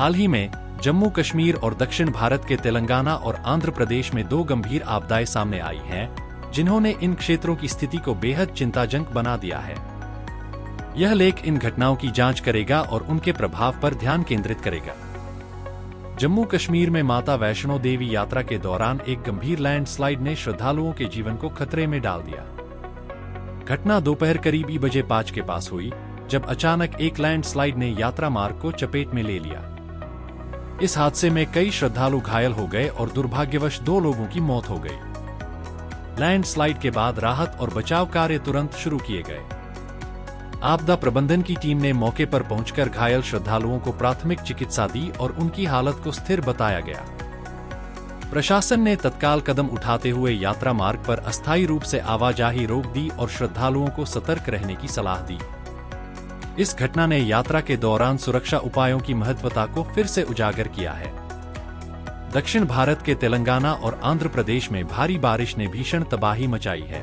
हाल ही में जम्मू कश्मीर और दक्षिण भारत के तेलंगाना और आंध्र प्रदेश में 2 गंभीर आपदाएं सामने आई हैं, जिन्होंने इन क्षेत्रों की स्थिति को बेहद चिंताजनक बना दिया है। यह लेख इन घटनाओं की जांच करेगा और उनके प्रभाव पर ध्यान केंद्रित करेगा। जम्मू कश्मीर में माता वैष्णो देवी यात्रा के दौरान एक गंभीर लैंडस्लाइड ने श्रद्धालुओं के जीवन को खतरे में डाल दिया। घटना दोपहर करीब 1:05 के पास हुई, जब अचानक एक लैंडस्लाइड ने यात्रा मार्ग को चपेट में ले लिया। इस हादसे में कई श्रद्धालु घायल हो गए और दुर्भाग्यवश 2 लोगों की मौत हो गई। लैंडस्लाइड के बाद राहत और बचाव कार्य तुरंत शुरू किए गए। आपदा प्रबंधन की टीम ने मौके पर पहुंचकर घायल श्रद्धालुओं को प्राथमिक चिकित्सा दी और उनकी हालत को स्थिर बताया गया। प्रशासन ने तत्काल कदम उठाते हुए यात्रा मार्ग पर अस्थायी रूप से आवाजाही रोक दी और श्रद्धालुओं को सतर्क रहने की सलाह दी। इस घटना ने यात्रा के दौरान सुरक्षा उपायों की महत्वता को फिर से उजागर किया है। दक्षिण भारत के तेलंगाना और आंध्र प्रदेश में भारी बारिश ने भीषण तबाही मचाई है।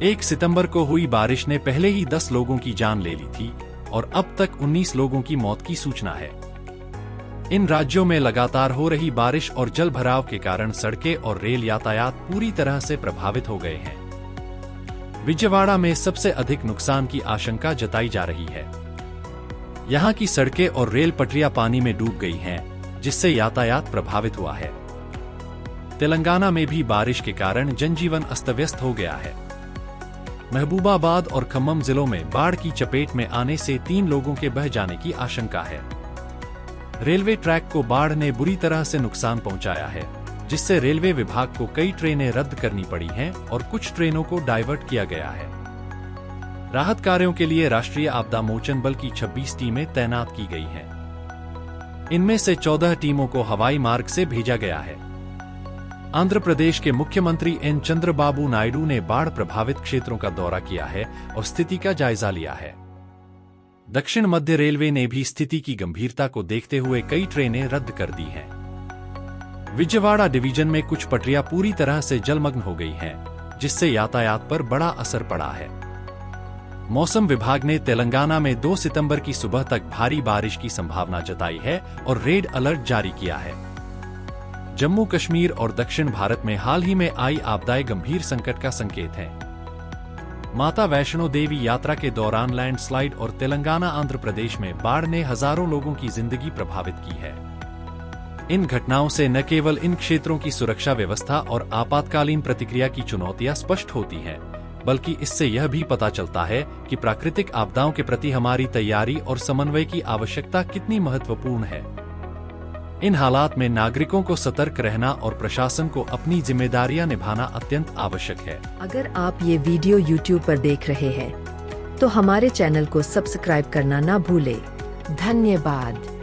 1 सितंबर को हुई बारिश ने पहले ही 10 लोगों की जान ले ली थी और अब तक 19 लोगों की मौत की सूचना है। इन राज्यों में लगातार हो रही बारिश और जलभराव के कारण सड़कें और रेल यातायात पूरी तरह से प्रभावित हो गए हैं। विजयवाड़ा में सबसे अधिक नुकसान की आशंका जताई जा रही है। यहाँ की सड़कें और रेल पटरियां पानी में डूब गई हैं, जिससे यातायात प्रभावित हुआ है। तेलंगाना में भी बारिश के कारण जनजीवन अस्त-व्यस्त हो गया है। महबूबाबाद और खम्मम जिलों में बाढ़ की चपेट में आने से 3 लोगों के बह जाने की आशंका है। रेलवे ट्रैक को बाढ़ ने बुरी तरह से नुकसान पहुंचाया है, जिससे रेलवे विभाग को कई ट्रेनें रद्द करनी पड़ी हैं और कुछ ट्रेनों को डाइवर्ट किया गया है। राहत कार्यों के लिए राष्ट्रीय आपदा मोचन बल की 26 टीमें तैनात की गई हैं। इनमें से 14 टीमों को हवाई मार्ग से भेजा गया है। आंध्र प्रदेश के मुख्यमंत्री एन चंद्रबाबू नायडू ने बाढ़ प्रभावित क्षेत्रों का दौरा किया है और स्थिति का जायजा लिया है। दक्षिण मध्य रेलवे ने भी स्थिति की गंभीरता को देखते हुए कई ट्रेनें रद्द कर दी हैं। विजयवाड़ा डिवीजन में कुछ पटरियां पूरी तरह से जलमग्न हो गई हैं, जिससे यातायात पर बड़ा असर पड़ा है। मौसम विभाग ने तेलंगाना में 2 सितंबर की सुबह तक भारी बारिश की संभावना जताई है और रेड अलर्ट जारी किया है। जम्मू कश्मीर और दक्षिण भारत में हाल ही में आई आपदाएं गंभीर संकट का संकेत हैं। माता वैष्णो देवी यात्रा के दौरान लैंडस्लाइड और तेलंगाना आंध्र प्रदेश में बाढ़ ने हजारों लोगों की जिंदगी प्रभावित की है। इन घटनाओं से न केवल इन क्षेत्रों की सुरक्षा व्यवस्था और आपातकालीन प्रतिक्रिया की चुनौतियां स्पष्ट होती हैं, बल्कि इससे यह भी पता चलता है कि प्राकृतिक आपदाओं के प्रति हमारी तैयारी और समन्वय की आवश्यकता कितनी महत्वपूर्ण है। इन हालात में नागरिकों को सतर्क रहना और प्रशासन को अपनी जिम्मेदारियां निभाना अत्यंत आवश्यक है। अगर आप ये वीडियो YouTube पर देख रहे हैं, तो हमारे चैनल को सब्सक्राइब करना ना भूलें। धन्यवाद।